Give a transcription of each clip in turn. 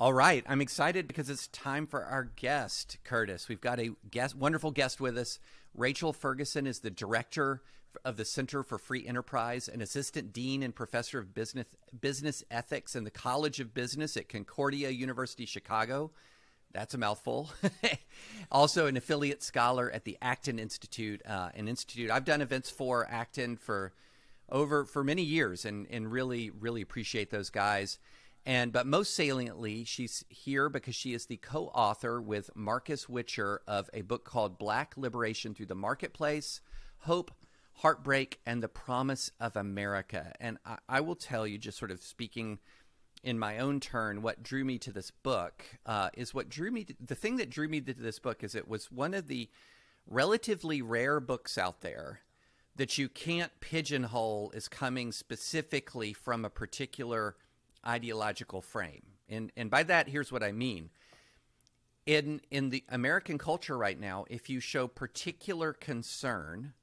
All right. I'm excited because it's time for our guest, Curtis. We've got a wonderful guest with us. Rachel Ferguson is the director of the Center for Free Enterprise, an assistant dean and professor of business ethics in the College of Business at Concordia University, Chicago. That's a mouthful. Also an affiliate scholar at the Acton Institute, an institute I've done events for Acton for many years, and really appreciate those guys. But most saliently, she's here because she is the co-author with Marcus Witcher of a book called Black Liberation Through the Marketplace, Hope, Heartbreak, and the Promise of America. And I will tell you, just sort of speaking in my own turn, what drew me to this book the thing that drew me to this book is it was one of the relatively rare books out there that you can't pigeonhole as coming specifically from a particular ideological frame. And by that, here's what I mean. In the American culture right now, if you show particular concern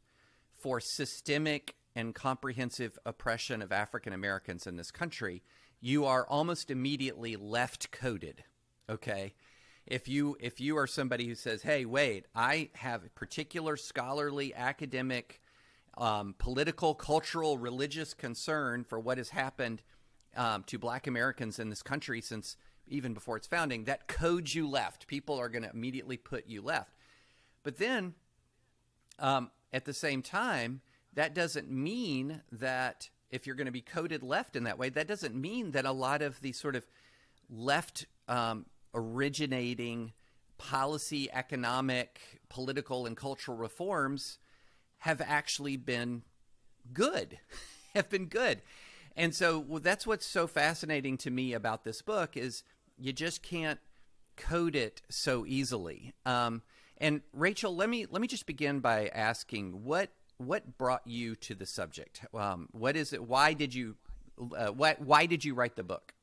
for systemic and comprehensive oppression of African Americans in this country, you are almost immediately left coded. Okay? If you are somebody who says, hey, wait, I have a particular scholarly, academic, political, cultural, religious concern for what has happened to Black Americans in this country since even before its founding, that codes you left. People are going to immediately put you left. But then at the same time, that doesn't mean that if you're going to be coded left in that way, that doesn't mean that a lot of these sort of left originating policy, economic, political, and cultural reforms have actually been good, And so that's what's so fascinating to me about this book is you just can't code it so easily. And Rachel, let me just begin by asking what brought you to the subject? What is it? Why did you write the book?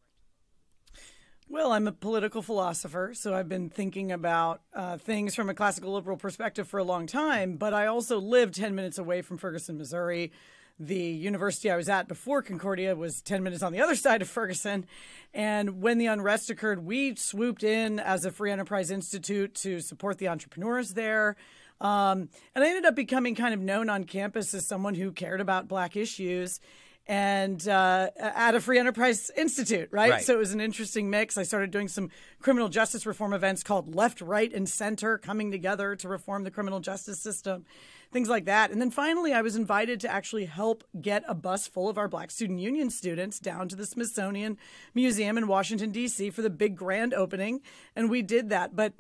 Well, I'm a political philosopher, so I've been thinking about things from a classical liberal perspective for a long time. But I also lived 10 minutes away from Ferguson, Missouri. The university I was at before Concordia was 10 minutes on the other side of Ferguson. And when the unrest occurred, we swooped in as a Free Enterprise Institute to support the entrepreneurs there. And I ended up becoming kind of known on campus as someone who cared about Black issues and at a Free Enterprise Institute, right? So it was an interesting mix. I started doing some criminal justice reform events called Left, Right, and Center, coming together to reform the criminal justice system, things like that. And then finally, I was invited to actually help get a bus full of our Black Student Union students down to the Smithsonian Museum in Washington, D.C. for the big grand opening. And we did that. But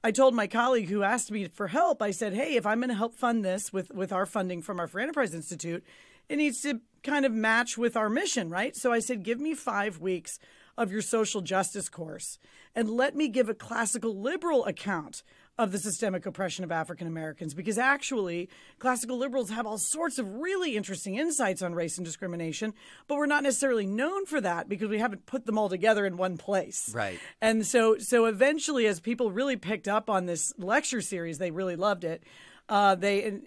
I told my colleague who asked me for help, I said, hey, if I'm going to help fund this with our funding from our Free Enterprise Institute, it needs to kind of match with our mission, right? So I said, give me 5 weeks of your social justice course and let me give a classical liberal account of the systemic oppression of African Americans, because actually classical liberals have all sorts of really interesting insights on race and discrimination, but we're not necessarily known for that because we haven't put them all together in one place. Right. And so eventually, as people really picked up on this lecture series, they really loved it. They,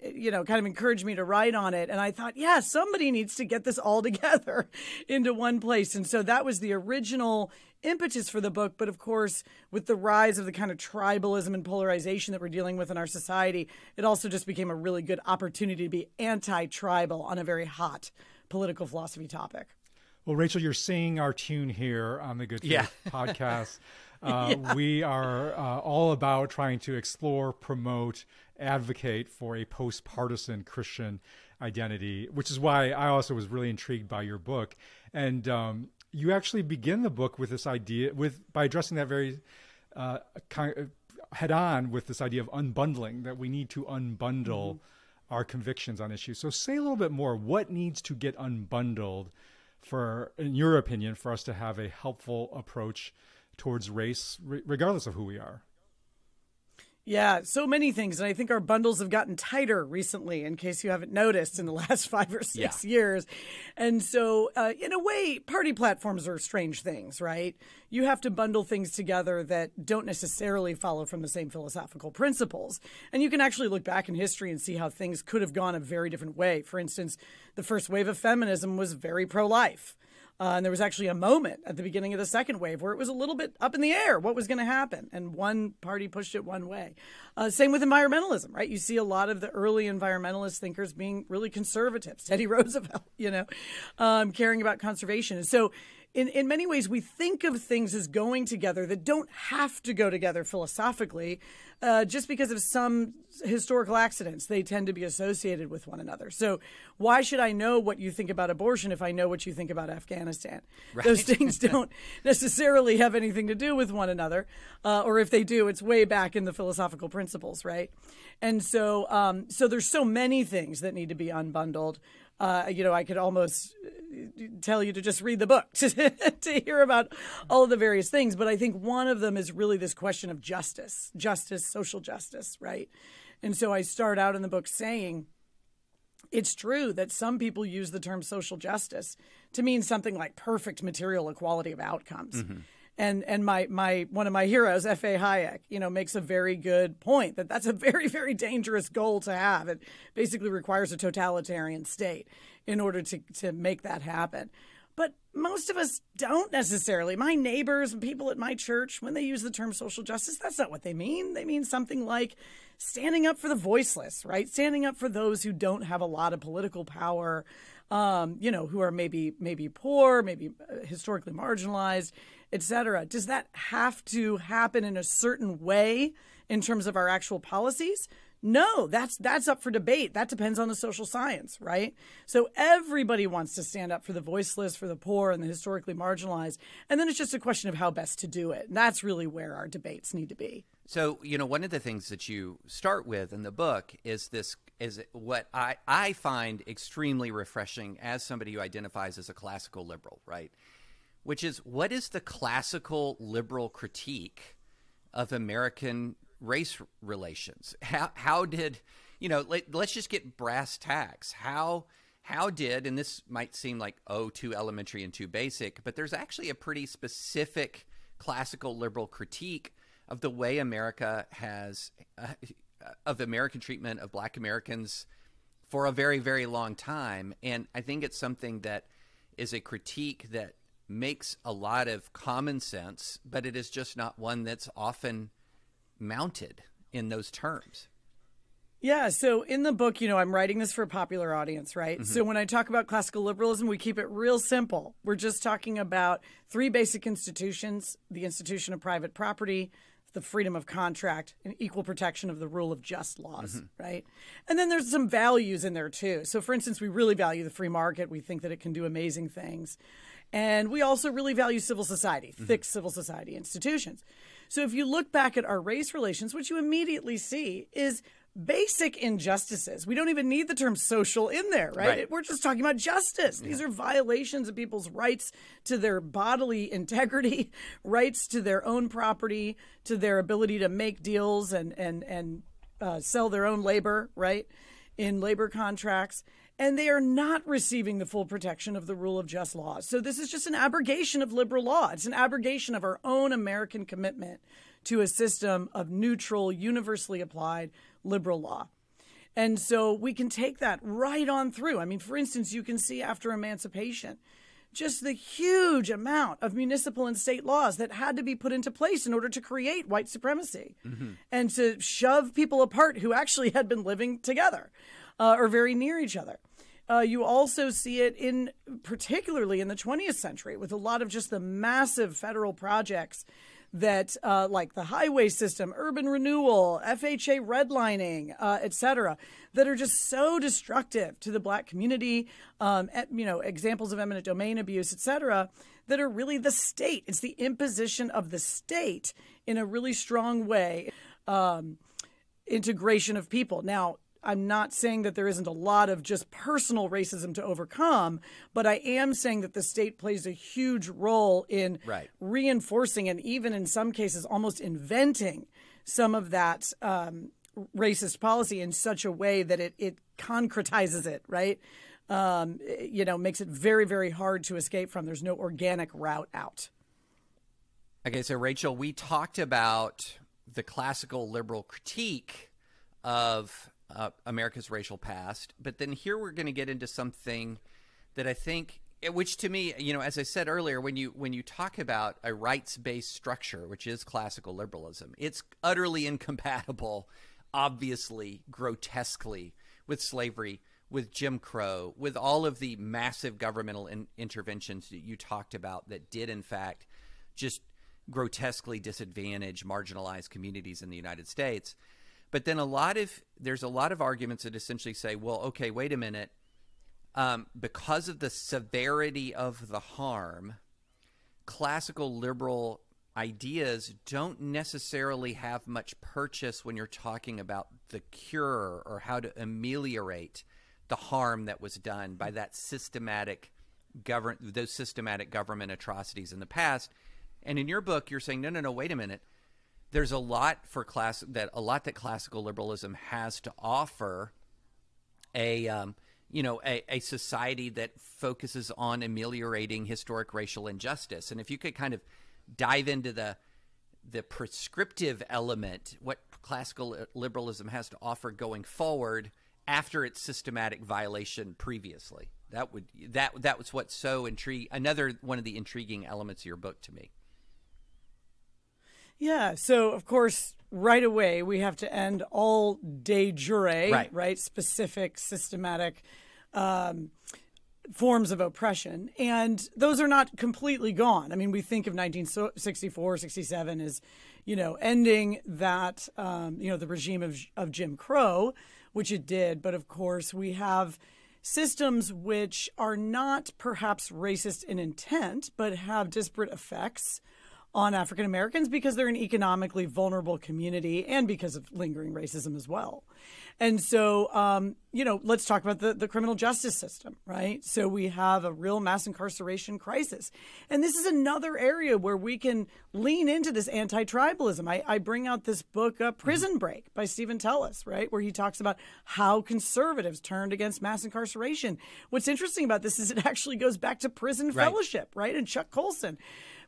kind of encouraged me to write on it. And I thought, yeah, somebody needs to get this all together into one place. And so that was the original impetus for the book. But of course, with the rise of the kind of tribalism and polarization that we're dealing with in our society, it also just became a really good opportunity to be anti-tribal on a very hot political philosophy topic. Well, Rachel, you're singing our tune here on the Good Faith podcast. We are all about trying to explore, promote, advocate for a post-partisan Christian identity, which is why I also was really intrigued by your book. And you actually begin the book with this idea, by addressing that very head on with this idea of unbundling, that we need to unbundle our convictions on issues. So say a little bit more. What needs to get unbundled for, in your opinion, for us to have a helpful approach towards race, regardless of who we are? Yeah, so many things. And I think our bundles have gotten tighter recently, in case you haven't noticed, in the last 5 or 6 years. And so in a way, party platforms are strange things, right? You have to bundle things together that don't necessarily follow from the same philosophical principles. And you can actually look back in history and see how things could have gone a very different way. For instance, the first wave of feminism was very pro-life. And there was actually a moment at the beginning of the second wave where it was a little bit up in the air what was going to happen. And one party pushed it one way. Same with environmentalism, right? You see a lot of the early environmentalist thinkers being really conservative. Teddy Roosevelt, caring about conservation. And so in many ways, we think of things as going together that don't have to go together philosophically. Just because of some historical accidents, they tend to be associated with one another. So why should I know what you think about abortion if I know what you think about Afghanistan? Right. Those things don't necessarily have anything to do with one another. Or if they do, it's way back in the philosophical principles, right? And so so there's so many things that need to be unbundled. I could almost tell you to just read the book to hear about all of the various things. But I think one of them is really this question of justice, social justice, right? And so I start out in the book saying it's true that some people use the term social justice to mean something like perfect material equality of outcomes. Mm-hmm. And my one of my heroes, F.A. Hayek, makes a very good point that that's a very, very dangerous goal to have. It basically requires a totalitarian state in order to make that happen. But most of us don't necessarily. My neighbors and people at my church, when they use the term social justice, that's not what they mean. They mean something like standing up for the voiceless, right? Standing up for those who don't have a lot of political power, who are maybe poor, maybe historically marginalized, et cetera. Does that have to happen in a certain way in terms of our actual policies? No, that's up for debate. That depends on the social science, right? So everybody wants to stand up for the voiceless, for the poor, and the historically marginalized. And then it's just a question of how best to do it. And that's really where our debates need to be. So, one of the things that you start with in the book is what I find extremely refreshing as somebody who identifies as a classical liberal, right? Which is, what is the classical liberal critique of American race relations? How did, let's just get brass tacks. How did, and this might seem like, too elementary and too basic, but there's actually a pretty specific classical liberal critique of the way America has, of American treatment of Black Americans for a very, very long time. And I think it's something that is a critique that makes a lot of common sense, but it is just not one that's often mounted in those terms. Yeah. So in the book, I'm writing this for a popular audience, right? Mm-hmm. So when I talk about classical liberalism, we keep it real simple. We're just talking about three basic institutions: the institution of private property, the freedom of contract, and equal protection of the rule of just laws, mm-hmm. right? And then there's some values in there too. So for instance, we really value the free market. We think that it can do amazing things. And we also really value civil society, thick mm-hmm. civil society institutions. So if you look back at our race relations, what you immediately see is basic injustices. We don't even need the term social in there, right? We're just talking about justice. Yeah. These are violations of people's rights to their bodily integrity, rights to their own property, to their ability to make deals and sell their own labor, right, in labor contracts. And they are not receiving the full protection of the rule of just laws. So this is just an abrogation of liberal law. It's an abrogation of our own American commitment to a system of neutral, universally applied liberal law. And so we can take that right on through. I mean, for instance, you can see after emancipation, just the huge amount of municipal and state laws that had to be put into place in order to create white supremacy mm-hmm. and to shove people apart who actually had been living together or very near each other. You also see it particularly in the 20th century with a lot of just the massive federal projects that like the highway system, urban renewal, FHA redlining, et cetera, that are just so destructive to the Black community, examples of eminent domain abuse, et cetera, that are really the state. It's the imposition of the state in a really strong way, integration of people. Now, I'm not saying that there isn't a lot of just personal racism to overcome, but I am saying that the state plays a huge role in reinforcing and even in some cases almost inventing some of that racist policy in such a way that it concretizes it, right? Makes it very, very hard to escape from. There's no organic route out. Okay, so Rachel, we talked about the classical liberal critique of America's racial past, but then here we're going to get into something that I think Which to me, as I said earlier, when you talk about a rights-based structure, which is classical liberalism, it's utterly incompatible, obviously, grotesquely, with slavery, with Jim Crow, with all of the massive governmental interventions that you talked about that did, in fact, just grotesquely disadvantage marginalized communities in the United States. But then there's a lot of arguments that essentially say, well, okay, wait a minute. Because of the severity of the harm, classical liberal ideas don't necessarily have much purchase when you're talking about the cure or how to ameliorate the harm that was done by that those systematic government atrocities in the past. And in your book, you're saying, no, wait a minute. There's a lot that classical liberalism has to offer a society that focuses on ameliorating historic racial injustice. And if you could kind of dive into the prescriptive element, what classical liberalism has to offer going forward after its systematic violation previously, that was what's so another one of the intriguing elements of your book to me. Yeah. So, of course, right away, we have to end all de jure, right? Specific, systematic forms of oppression. And those are not completely gone. I mean, we think of 1964, 67 as, ending that, the regime of Jim Crow, which it did. But, of course, we have systems which are not perhaps racist in intent, but have disparate effects on African Americans because they're an economically vulnerable community and because of lingering racism as well. And so, let's talk about the criminal justice system, right? So we have a real mass incarceration crisis. And this is another area where we can lean into this anti-tribalism. I bring out this book, Prison Break by Stephen Tellis, right, where he talks about how conservatives turned against mass incarceration. What's interesting about this is it actually goes back to prison fellowship, right? And Chuck Colson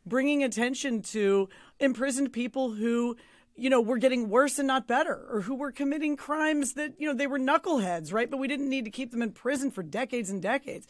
bringing attention to imprisoned people who, were getting worse and not better, or who were committing crimes that, they were knuckleheads, right? But we didn't need to keep them in prison for decades and decades.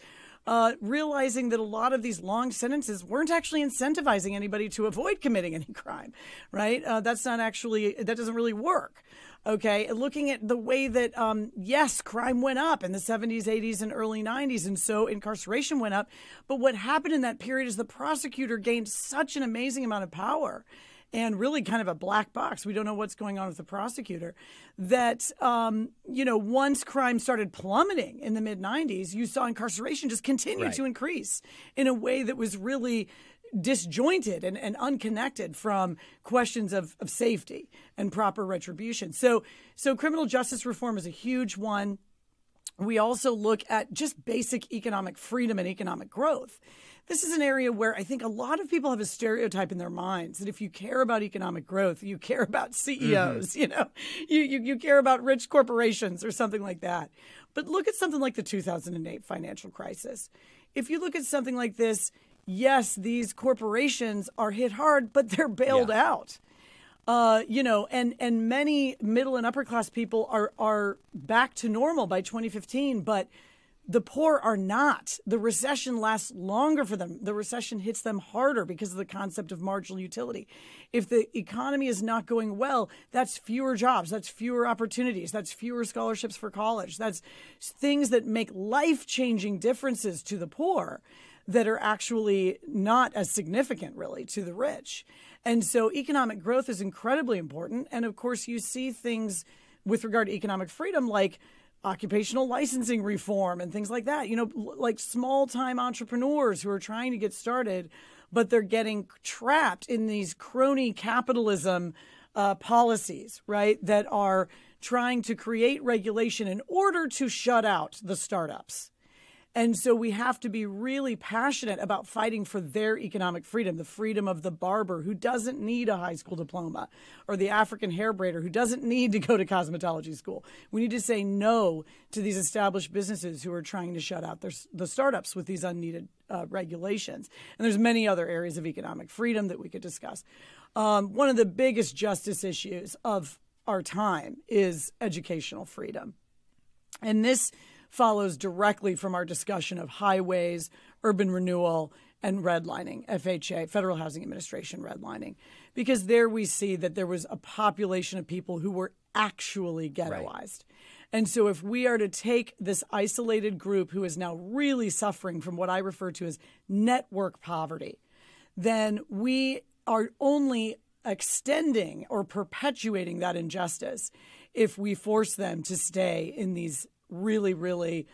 Realizing that a lot of these long sentences weren't actually incentivizing anybody to avoid committing any crime, right? That doesn't really work. Okay, looking at the way that, yes, crime went up in the 70s, 80s, and early 90s, and so incarceration went up. But what happened in that period is the prosecutor gained such an amazing amount of power and really kind of a black box. We don't know what's going on with the prosecutor. That, once crime started plummeting in the mid-90s, you saw incarceration just continue to increase in a way that was really disjointed and unconnected from questions of safety and proper retribution. So criminal justice reform is a huge one. We also look at just basic economic freedom and economic growth. This is an area where I think a lot of people have a stereotype in their minds that if you care about economic growth, you care about CEOs, you care about rich corporations or something like that. But look at something like the 2008 financial crisis. If you look at something like this, yes, these corporations are hit hard, but they're bailed out. And many middle and upper class people are back to normal by 2015, but the poor are not. The recession lasts longer for them. The recession hits them harder because of the concept of marginal utility. If the economy is not going well, that's fewer jobs, that's fewer opportunities, that's fewer scholarships for college. That's things that make life-changing differences to the poor that are actually not as significant, really, to the rich. And so economic growth is incredibly important. And, of course, you see things with regard to economic freedom like occupational licensing reform and things like that, like small-time entrepreneurs who are trying to get started, but they're getting trapped in these crony capitalism policies, right, that are trying to create regulation in order to shut out the startups. And so we have to be really passionate about fighting for their economic freedom, the freedom of the barber who doesn't need a high school diploma, or the African hair braider who doesn't need to go to cosmetology school. We need to say no to these established businesses who are trying to shut out the startups with these unneeded regulations. And there's many other areas of economic freedom that we could discuss. One of the biggest justice issues of our time is educational freedom. And this follows directly from our discussion of highways, urban renewal and redlining, FHA, Federal Housing Administration redlining, because there we see that there was a population of people who were actually ghettoized. Right. And so if we are to take this isolated group who is now really suffering from what I refer to as network poverty, then we are only extending or perpetuating that injustice if we force them to stay in these really, really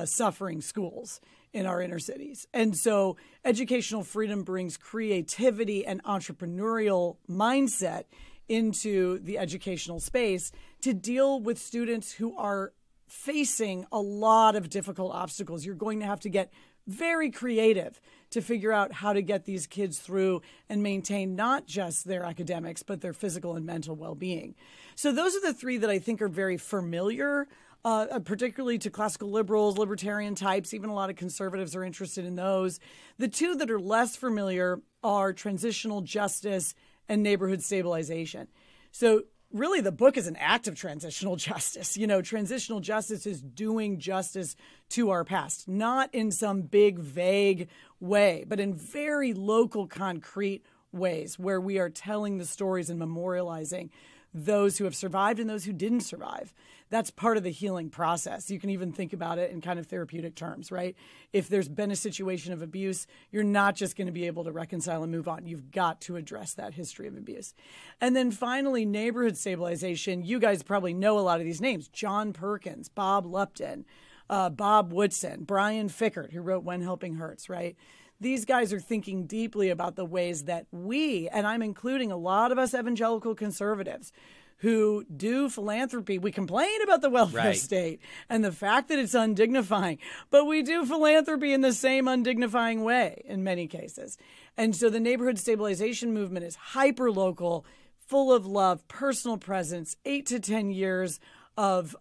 suffering schools in our inner cities. And so educational freedom brings creativity and entrepreneurial mindset into the educational space to deal with students who are facing a lot of difficult obstacles. You're going to have to get very creative to figure out how to get these kids through and maintain not just their academics, but their physical and mental well-being. So those are the three that I think are very familiar, particularly to classical liberals, libertarian types. Even a lot of conservatives are interested in those. The two that are less familiar are transitional justice and neighborhood stabilization. So really, the book is an act of transitional justice. You know, transitional justice is doing justice to our past, not in some big, vague way, but in very local, concrete ways where we are telling the stories and memorializing those who have survived and those who didn't survive. That's part of the healing process. You can even think about it in kind of therapeutic terms, right? If there's been a situation of abuse, you're not just going to be able to reconcile and move on. You've got to address that history of abuse. And then finally, neighborhood stabilization. You guys probably know a lot of these names. John Perkins, Bob Lupton, Bob Woodson, Brian Fickert, who wrote When Helping Hurts, right? These guys are thinking deeply about the ways that we, and I'm including a lot of us evangelical conservatives, who do philanthropy. We complain about the welfare state and the fact that it's undignifying, but we do philanthropy in the same undignifying way in many cases. And so the neighborhood stabilization movement is hyper-local, full of love, personal presence, 8 to 10 years of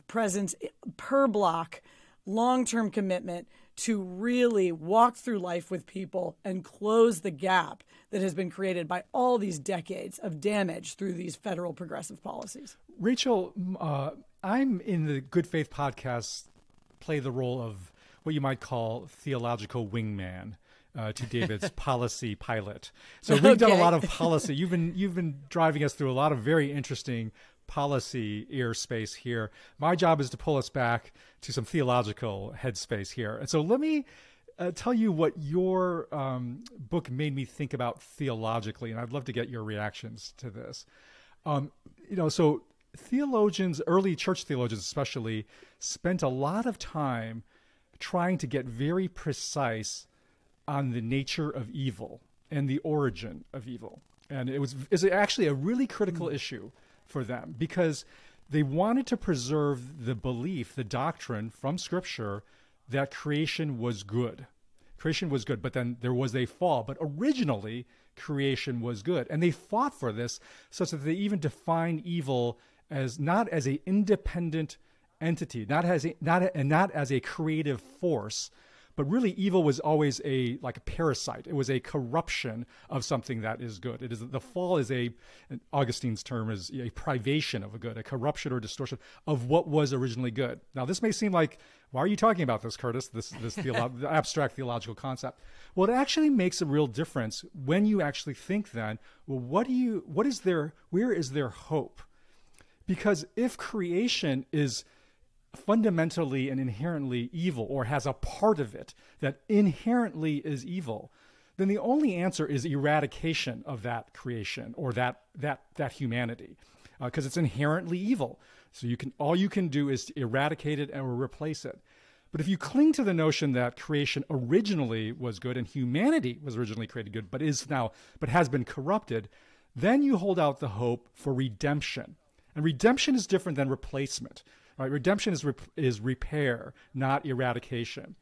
presence per block, long-term commitment to really walk through life with people and close the gap that has been created by all these decades of damage through these federal progressive policies. Rachel, I'm in the Good Faith podcast, play the role of what you might call theological wingman to David's policy pilot. So we've done a lot of policy. You've been driving us through a lot of very interesting policy airspace here. My job is to pull us back to some theological headspace here. And so let me tell you what your book made me think about theologically, and I'd love to get your reactions to this. So theologians, early church theologians especially, spent a lot of time trying to get very precise on the nature of evil and the origin of evil. And it's actually a really critical issue for them because they wanted to preserve the belief, the doctrine from Scripture that creation was good. Creation was good, but then there was a fall. But originally, creation was good. And they fought for this such that they even defined evil as not as an independent entity, not as a creative force, but really evil was always like a parasite. It was a corruption of something that is good. The fall is Augustine's term is a privation of a good, a corruption or distortion of what was originally good. Now, this may seem like, why are you talking about this, Curtis, this abstract theological concept? Well, it actually makes a real difference when you actually think then, well, where is their hope? Because if creation is fundamentally and inherently evil, or has a part of it that inherently is evil, then the only answer is eradication of that creation or that humanity, because it's inherently evil. So all you can do is to eradicate it or replace it. But if you cling to the notion that creation originally was good and humanity was originally created good, but has been corrupted, then you hold out the hope for redemption. And redemption is different than replacement. Right? Redemption is repair, not eradication.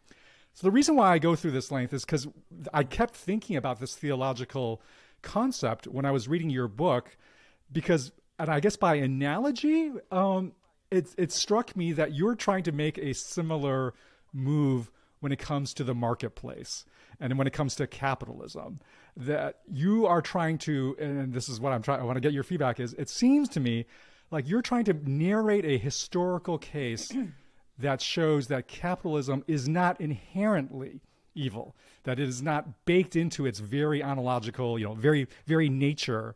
So the reason why I go through this length is because I kept thinking about this theological concept when I was reading your book, and I guess by analogy, it struck me that you're trying to make a similar move when it comes to the marketplace and when it comes to capitalism. That you are trying to, and this is what I want to get your feedback is, it seems to me like you're trying to narrate a historical case that shows that capitalism is not inherently evil, that it is not baked into its very ontological, very, very nature,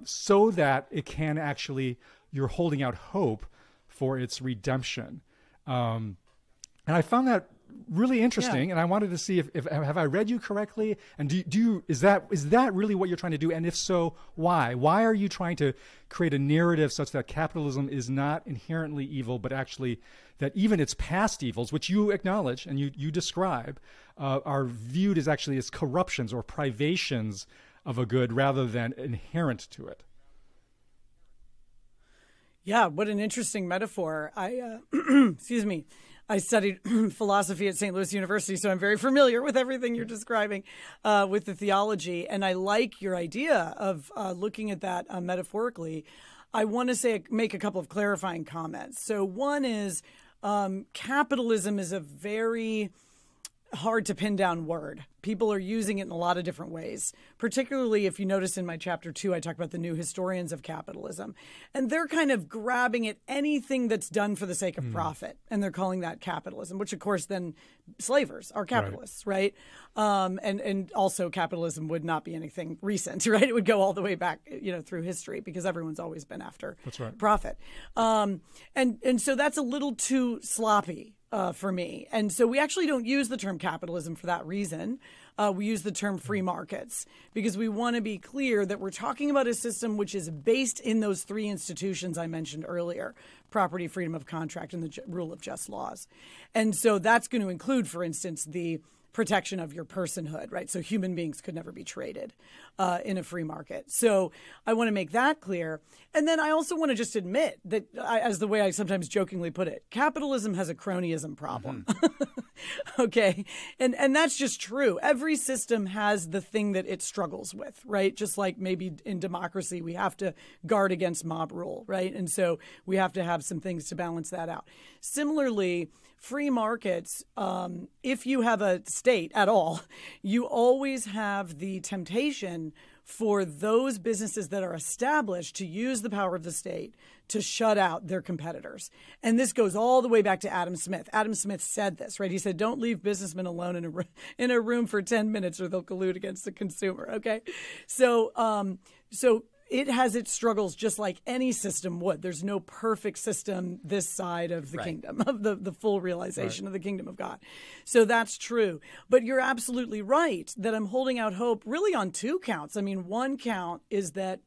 so that it can actually, you're holding out hope for its redemption. And I found that really interesting, and I wanted to see if have I read you correctly, and do you is that really what you're trying to do, and if so, why are you trying to create a narrative such that capitalism is not inherently evil, but actually that even its past evils, which you acknowledge and you describe, are viewed as actually as corruptions or privations of a good rather than inherent to it? Yeah, what an interesting metaphor. I excuse me. I studied philosophy at St. Louis University, so I'm very familiar with everything you're describing with the theology. And I like your idea of looking at that metaphorically. I want to make a couple of clarifying comments. So one is capitalism is a very hard to pin down word. People are using it in a lot of different ways, particularly if you notice in my chapter 2, I talk about the new historians of capitalism, and they're kind of grabbing at anything that's done for the sake of profit, and they're calling that capitalism, which of course then slavers are capitalists, right? And also capitalism would not be anything recent, right? It would go all the way back, through history, because everyone's always been after profit. And so that's a little too sloppy for me. And so we actually don't use the term capitalism for that reason. We use the term free markets because we want to be clear that we're talking about a system which is based in those three institutions I mentioned earlier: property, freedom of contract, and the rule of just laws. And so that's going to include, for instance, the protection of your personhood, right? So human beings could never be traded in a free market. So I want to make that clear. And then I also want to just admit that, as the way I sometimes jokingly put it, capitalism has a cronyism problem. Okay. And that's just true. Every system has the thing that it struggles with, right? Just like maybe in democracy, we have to guard against mob rule, right? And so we have to have some things to balance that out. Similarly, free markets, if you have a state at all, you always have the temptation for those businesses that are established to use the power of the state to shut out their competitors. And this goes all the way back to Adam Smith. Adam Smith said this, right? He said, don't leave businessmen alone in a room for 10 minutes or they'll collude against the consumer, okay? So it has its struggles just like any system would. There's no perfect system this side of the kingdom, of the full realization of the kingdom of God. So that's true. But you're absolutely right that I'm holding out hope really on two counts. I mean, one count is that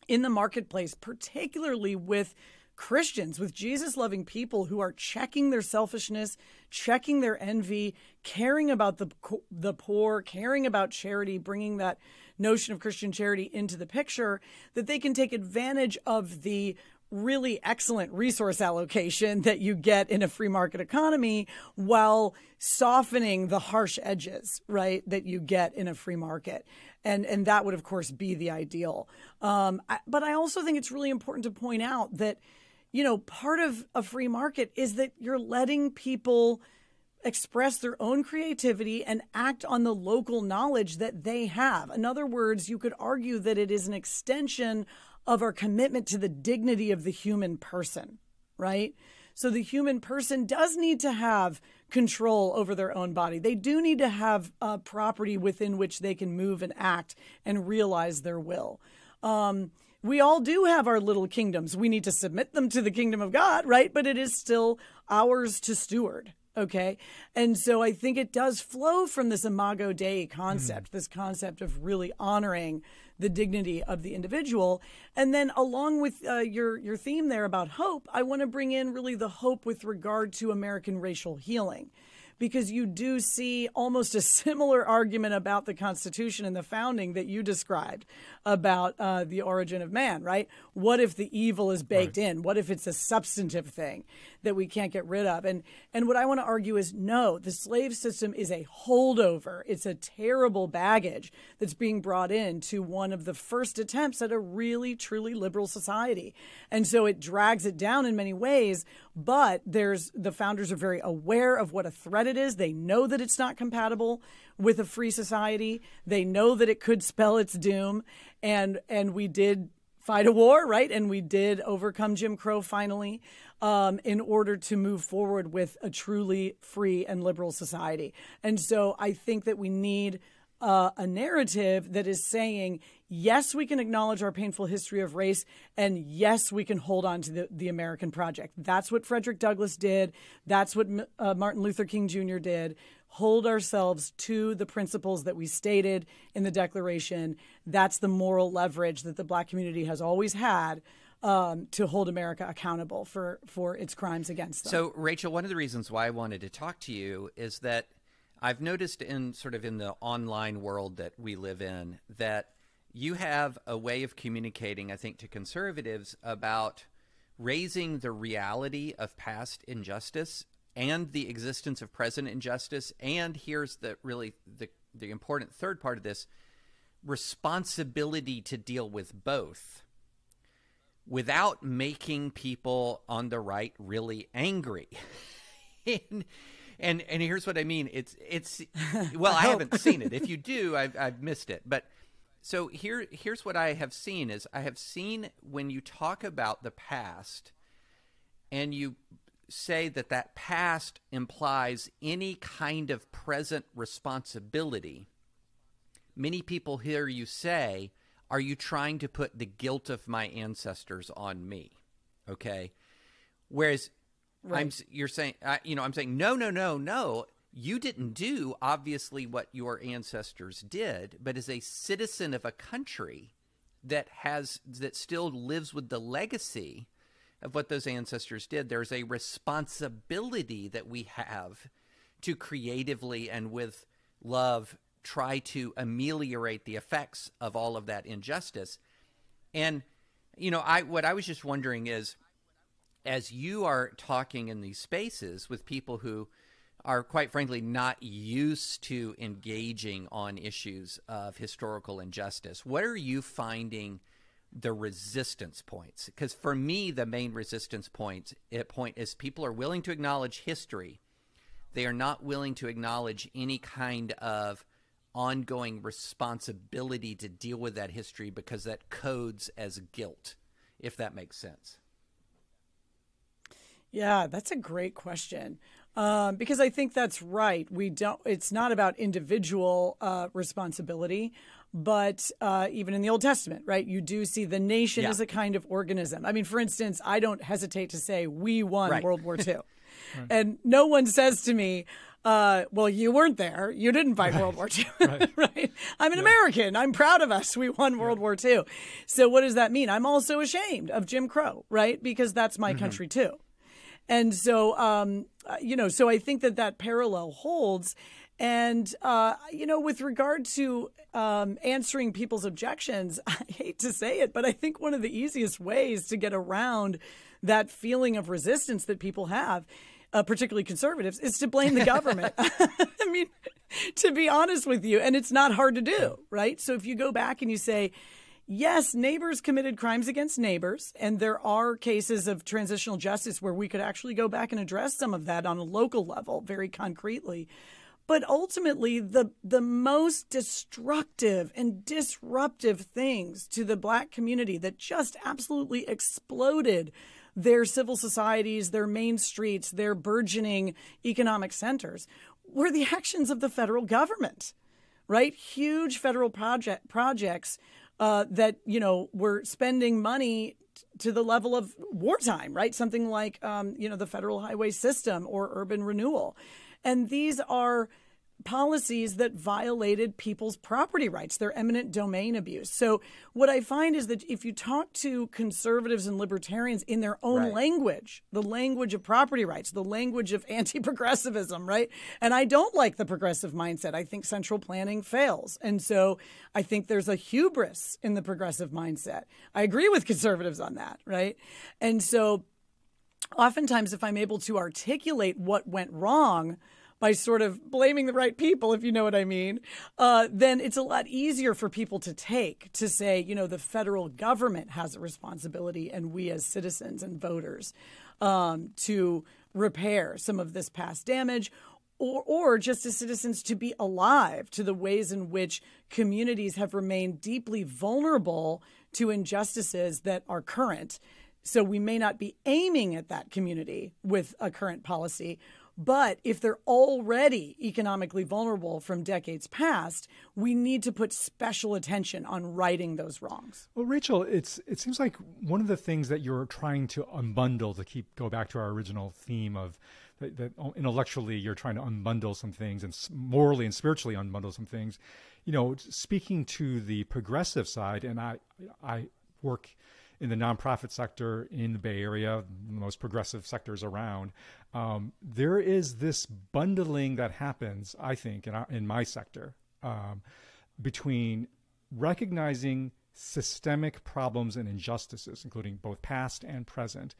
in the marketplace, particularly with Christians, with Jesus-loving people who are checking their selfishness, checking their envy, caring about the poor, caring about charity, bringing that notion of Christian charity into the picture, that they can take advantage of the really excellent resource allocation that you get in a free market economy while softening the harsh edges, right, that you get in a free market. And that would, of course, be the ideal. But I also think it's really important to point out that, part of a free market is that you're letting people express their own creativity and act on the local knowledge that they have. In other words, you could argue that it is an extension of our commitment to the dignity of the human person, right? So the human person does need to have control over their own body. They do need to have property within which they can move and act and realize their will. We all do have our little kingdoms. We need to submit them to the kingdom of God, right? But it is still ours to steward. Okay. And so I think it does flow from this imago Dei concept, this concept of really honoring the dignity of the individual. And then along with your theme there about hope, I want to bring in really the hope with regard to American racial healing, because you do see almost a similar argument about the Constitution and the founding that you described about the origin of man, right? What if the evil is baked in? What if it's a substantive thing that we can't get rid of? And what I want to argue is no, the slave system is a holdover. It's a terrible baggage that's being brought in to one of the first attempts at a really, truly liberal society. And so it drags it down in many ways, but the founders are very aware of what a threat it is. They know that it's not compatible with a free society. They know that it could spell its doom. And we did fight a war, right? And we did overcome Jim Crow finally, in order to move forward with a truly free and liberal society. And so I think that we need a narrative that is saying, yes, we can acknowledge our painful history of race, and yes, we can hold on to the American project. That's what Frederick Douglass did. That's what Martin Luther King Jr. did. Hold ourselves to the principles that we stated in the Declaration. That's the moral leverage that the Black community has always had to hold America accountable for its crimes against them. So, Rachel, one of the reasons why I wanted to talk to you is that I've noticed in the online world that we live in that you have a way of communicating, I think, to conservatives about raising the reality of past injustice and the existence of present injustice. And here's the important third part of this: responsibility to deal with both without making people on the right really angry. And here's what I mean. It's well, I haven't seen it. If you do, I've missed it. But so here's what I have seen is I have seen when you talk about the past and you say that past implies any kind of present responsibility, many people hear you say, are you trying to put the guilt of my ancestors on me? Okay. Whereas right. You're saying, I'm saying, no. You didn't do obviously what your ancestors did, but as a citizen of a country that still lives with the legacy of what those ancestors did, there's a responsibility that we have to creatively and with love try to ameliorate the effects of all of that injustice. And, what I was just wondering is, as you are talking in these spaces with people who are, quite frankly, not used to engaging on issues of historical injustice, what are you finding the resistance points? Because for me, the main resistance point is people are willing to acknowledge history. They are not willing to acknowledge any kind of ongoing responsibility to deal with that history because that codes as guilt, if that makes sense. Yeah, that's a great question. Because I think that's right. It's not about individual responsibility, but even in the Old Testament, right? You do see the nation as a kind of organism. I mean, for instance, I don't hesitate to say we won World War II. Right. And no one says to me, well, you weren't there. You didn't fight World War II, right? I'm an American. I'm proud of us. We won World War II. So what does that mean? I'm also ashamed of Jim Crow, right? Because that's my country too. And so, so I think that parallel holds. And, with regard to answering people's objections, I hate to say it, but I think one of the easiest ways to get around that feeling of resistance that people have, particularly conservatives, is to blame the government. I mean, to be honest with you, and it's not hard to do, right? So if you go back and you say, yes, neighbors committed crimes against neighbors, and there are cases of transitional justice where we could actually go back and address some of that on a local level very concretely. But ultimately, the most destructive and disruptive things to the Black community that just absolutely exploded their civil societies, their main streets, their burgeoning economic centers were the actions of the federal government, right? Huge federal projects that, were spending money to the level of wartime, right? Something like, the federal highway system or urban renewal. And these are policies that violated people's property rights, their eminent domain abuse. So what I find is that if you talk to conservatives and libertarians in their own language, the language of property rights, the language of anti-progressivism, right? And I don't like the progressive mindset. I think central planning fails. And so I think there's a hubris in the progressive mindset. I agree with conservatives on that, right? And so oftentimes if I'm able to articulate what went wrong by sort of blaming the right people, if you know what I mean, then it's a lot easier for people to say, the federal government has a responsibility and we as citizens and voters to repair some of this past damage. or just as citizens to be alive to the ways in which communities have remained deeply vulnerable to injustices that are current. So we may not be aiming at that community with a current policy, but if they're already economically vulnerable from decades past, we need to put special attention on righting those wrongs. Well, Rachel, it seems like one of the things that you're trying to unbundle, to go back to our original theme of that intellectually you're trying to unbundle some things and morally and spiritually unbundle some things. You know, speaking to the progressive side, and I work in the nonprofit sector in the Bay Area, the most progressive sectors around, there is this bundling that happens, I think, in my sector, between recognizing systemic problems and injustices, including both past and present,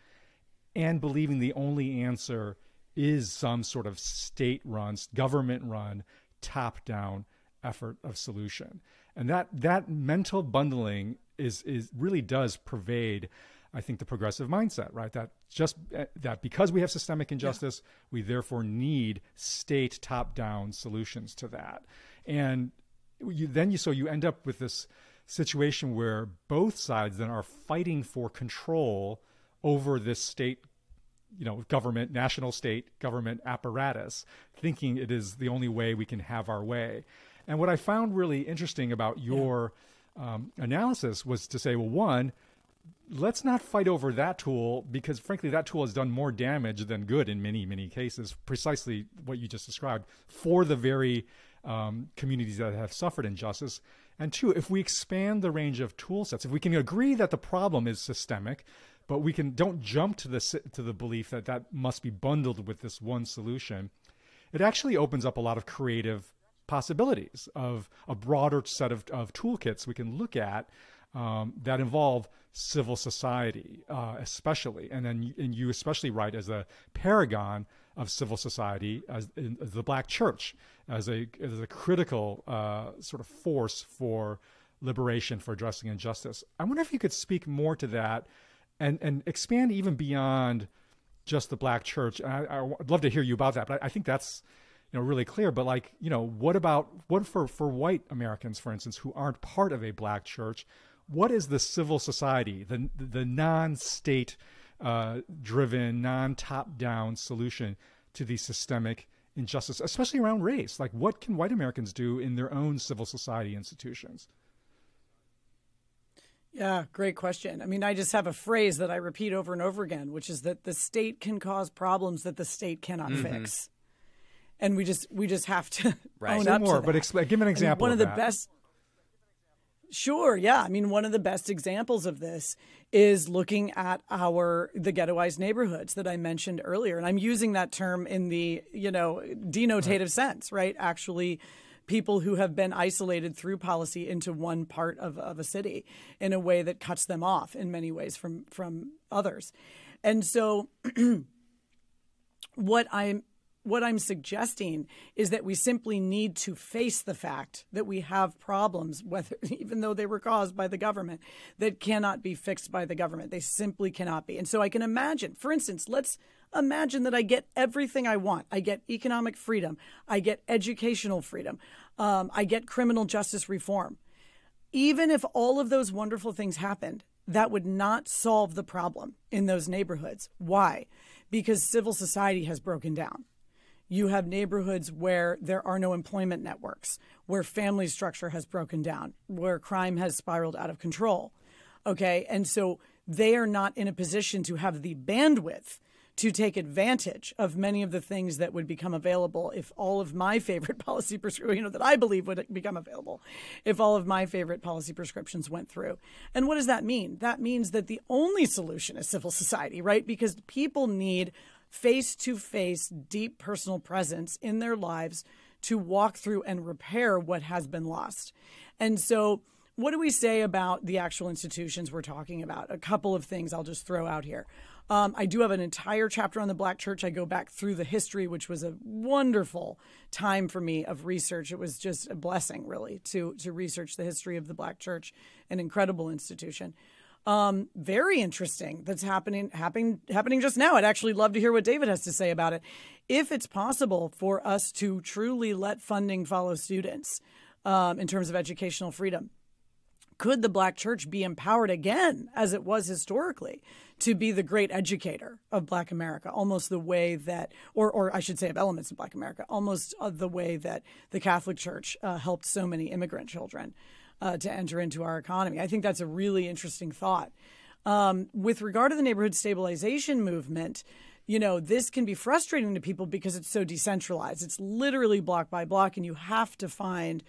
and believing the only answer is some sort of state-run, government-run, top-down effort of solution. And that mental bundling is really does pervade, I think, the progressive mindset, right? That because we have systemic injustice, we therefore need state top-down solutions to that. And so you end up with this situation where both sides then are fighting for control over this state, government, national state government apparatus, thinking it is the only way we can have our way. And what I found really interesting about your analysis was to say, well, one, let's not fight over that tool, because frankly, that tool has done more damage than good in many, many cases, precisely what you just described, for the very communities that have suffered injustice. And two, if we expand the range of tool sets, if we can agree that the problem is systemic, but don't jump to the belief that must be bundled with this one solution, it actually opens up a lot of creative possibilities of a broader set of toolkits we can look at that involve civil society, especially, and you especially write as a paragon of civil society as the Black church as a critical sort of force for liberation, for addressing injustice. I wonder if you could speak more to that and expand even beyond just the Black church. I'd love to hear you about that, but I think that's really clear. But what for white Americans, for instance, who aren't part of a Black church? What is the civil society, the non-state driven, non-top-down solution to the systemic injustice, especially around race? Like, what can white Americans do in their own civil society institutions? Yeah, great question. I mean, I just have a phrase that I repeat over and over again, which is that the state can cause problems that the state cannot fix. And we just have to own up to that. But give an example one of the that. best. Sure, yeah. I mean, one of the best examples of this is looking at the ghettoized neighborhoods that I mentioned earlier. And I'm using that term in the, denotative sense, right? Actually, people who have been isolated through policy into one part of a city in a way that cuts them off in many ways from others. And so what I'm suggesting is that we simply need to face the fact that we have problems, even though they were caused by the government, that cannot be fixed by the government. They simply cannot be. And so I can imagine, for instance, let's imagine that I get everything I want. I get economic freedom. I get educational freedom. I get criminal justice reform. Even if all of those wonderful things happened, that would not solve the problem in those neighborhoods. Why? Because civil society has broken down. You have neighborhoods where there are no employment networks, where family structure has broken down, where crime has spiraled out of control. Okay. And so they are not in a position to have the bandwidth to take advantage of many of the things that would become available if all of my favorite policy prescriptions, that I believe would become available if all of my favorite policy prescriptions went through. And what does that mean? That means that the only solution is civil society, right? Because people need face-to-face, deep personal presence in their lives to walk through and repair what has been lost. And so what do we say about the actual institutions we're talking about? A couple of things I'll just throw out here. I do have an entire chapter on the Black church. I go back through the history, which was a wonderful time for me of research. It was just a blessing, really, to research the history of the Black church, an incredible institution. Very interesting that's happening just now. I'd actually love to hear what David has to say about it. If it's possible for us to truly let funding follow students in terms of educational freedom, could the Black church be empowered again, as it was historically, to be the great educator of Black America, almost the way that, or I should say of elements of Black America, almost the way that the Catholic Church helped so many immigrant children to enter into our economy? I think that's a really interesting thought. With regard to the neighborhood stabilization movement, this can be frustrating to people because it's so decentralized. It's literally block by block, and you have to find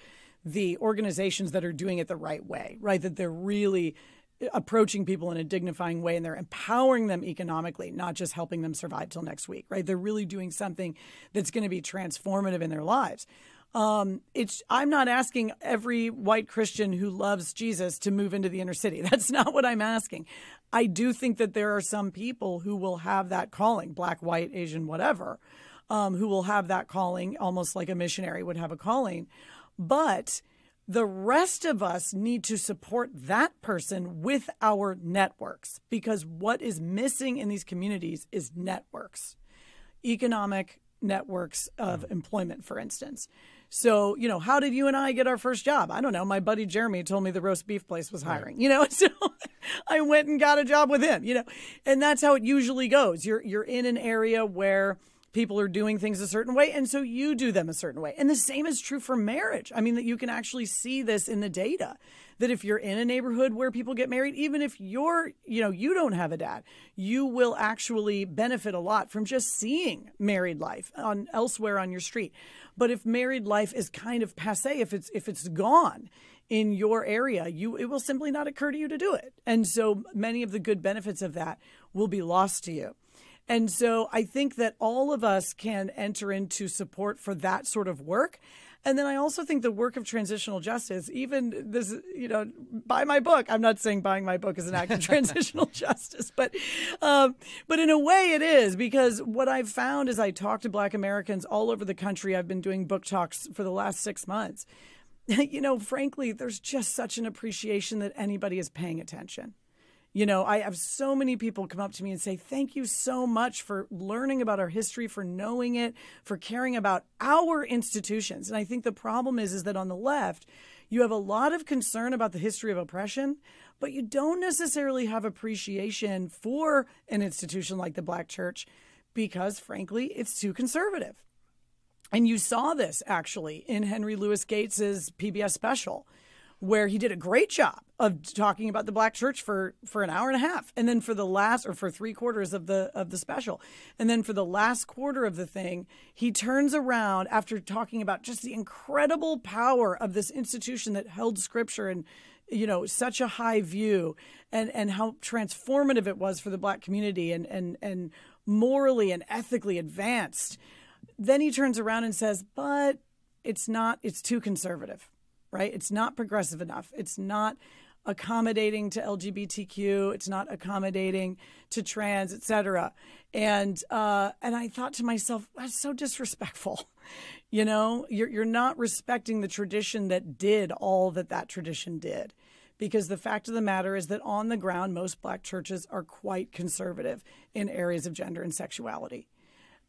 the organizations that are doing it the right way, right? That they're really approaching people in a dignifying way and they're empowering them economically, not just helping them survive till next week, right? They're really doing something that's going to be transformative in their lives. I'm not asking every white Christian who loves Jesus to move into the inner city. That's not what I'm asking. I do think that there are some people who will have that calling, Black, white, Asian, whatever, who will have that calling almost like a missionary would have a calling. But the rest of us need to support that person with our networks, because what is missing in these communities is networks, economic networks of employment, for instance. So, how did you and I get our first job? I don't know. My buddy Jeremy told me the roast beef place was hiring, so I went and got a job with him, and that's how it usually goes. You're in an area where people are doing things a certain way, and so you do them a certain way. And the same is true for marriage. I mean, that you can actually see this in the data, that if you're in a neighborhood where people get married, even if you don't have a dad, you will actually benefit a lot from just seeing married life elsewhere on your street. But if married life is kind of passé, if it's gone in your area, it will simply not occur to you to do it. And so many of the good benefits of that will be lost to you. And so I think that all of us can enter into support for that sort of work. And then I also think the work of transitional justice, even this, buy my book. I'm not saying buying my book is an act of transitional justice, but in a way it is, because what I've found as I talk to Black Americans all over the country, I've been doing book talks for the last 6 months. Frankly, there's just such an appreciation that anybody is paying attention. I have so many people come up to me and say, thank you so much for learning about our history, for knowing it, for caring about our institutions. And I think the problem is that on the left, you have a lot of concern about the history of oppression, but you don't necessarily have appreciation for an institution like the Black church because, frankly, it's too conservative. And you saw this, actually, in Henry Louis Gates's PBS special, where he did a great job of talking about the Black church for an hour and a half. And then for 3/4 of the special. And then for the last quarter of the thing, he turns around after talking about just the incredible power of this institution that held scripture and, such a high view, and how transformative it was for the Black community and morally and ethically advanced. Then he turns around and says, but it's too conservative. Right? It's not progressive enough. It's not accommodating to LGBTQ. It's not accommodating to trans, et cetera. And I thought to myself, that's so disrespectful. You're not respecting the tradition that did all that tradition did. Because the fact of the matter is that on the ground, most Black churches are quite conservative in areas of gender and sexuality.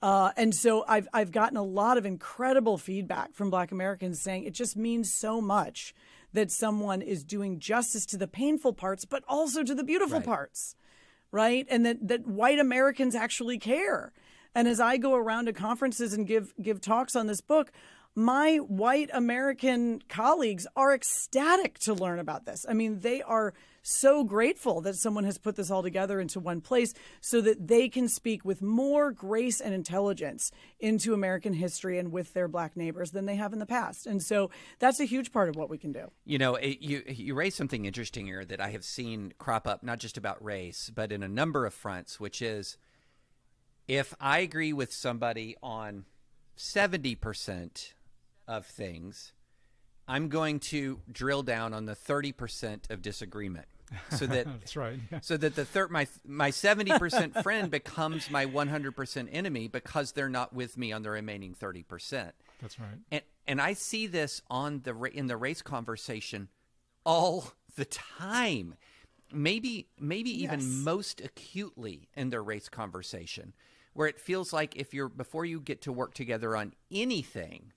And so I've gotten a lot of incredible feedback from Black Americans saying it just means so much that someone is doing justice to the painful parts, but also to the beautiful parts, right? And that white Americans actually care. And as I go around to conferences and give talks on this book, my white American colleagues are ecstatic to learn about this. I mean, they are so grateful that someone has put this all together into one place so that they can speak with more grace and intelligence into American history and with their Black neighbors than they have in the past. And so that's a huge part of what we can do. You raised something interesting here that I have seen crop up, not just about race, but in a number of fronts, which is if I agree with somebody on 70% of things, I'm going to drill down on the 30% of disagreement, so that that's right. Yeah. So that my 70% friend becomes my 100% enemy because they're not with me on the remaining 30%. That's right. And I see this in the race conversation all the time. maybe even most acutely in their race conversation, where it feels like before you get to work together on anything,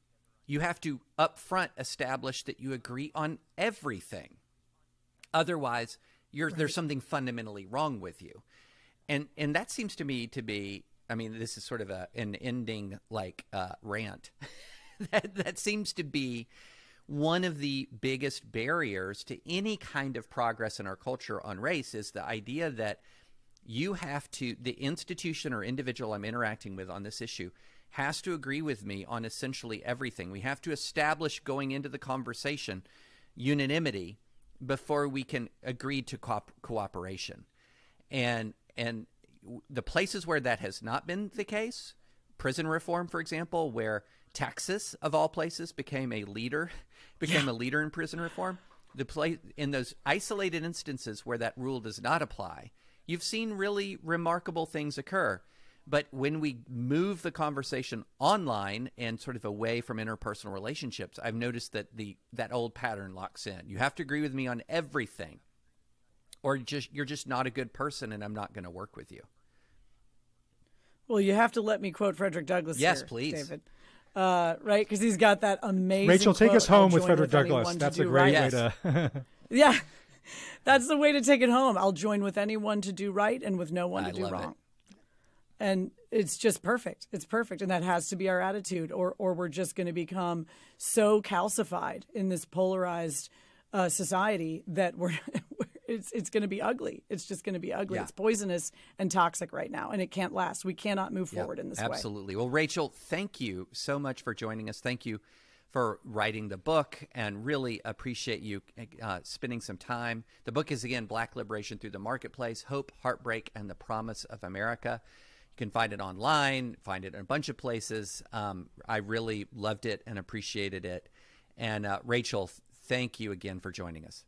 you have to upfront establish that you agree on everything. Otherwise, there's something fundamentally wrong with you. And that seems to me to be, I mean, this is sort of an ending rant. that seems to be one of the biggest barriers to any kind of progress in our culture on race, is the idea that the institution or individual I'm interacting with on this issue has to agree with me on essentially everything. We have to establish going into the conversation unanimity before we can agree to cooperation. And the places where that has not been the case, prison reform, for example, where Texas, of all places, became a leader in prison reform. In those isolated instances where that rule does not apply, you've seen really remarkable things occur. But when we move the conversation online and sort of away from interpersonal relationships, I've noticed that that old pattern locks in. You have to agree with me on everything, or you're just not a good person, and I'm not going to work with you. Well, you have to let me quote Frederick Douglass. Yes, here, please. David. Right? Because he's got that amazing Rachel, take quote, us home "I'll with join Frederick Douglass. anyone That's to a do great right." way to... Yeah, that's the way to take it home. I'll join with anyone to do right and with no one to do wrong. And it's just perfect. It's perfect. And that has to be our attitude, or we're just going to become so calcified in this polarized society that it's going to be ugly. It's just going to be ugly. Yeah. It's poisonous and toxic right now, and it can't last. We cannot move forward in this way. Absolutely. Well, Rachel, thank you so much for joining us. Thank you for writing the book, and really appreciate you spending some time. The book is, again, Black Liberation Through the Marketplace, Hope, Heartbreak, and the Promise of America. You can find it online, find it in a bunch of places. I really loved it and appreciated it. And Rachel, thank you again for joining us.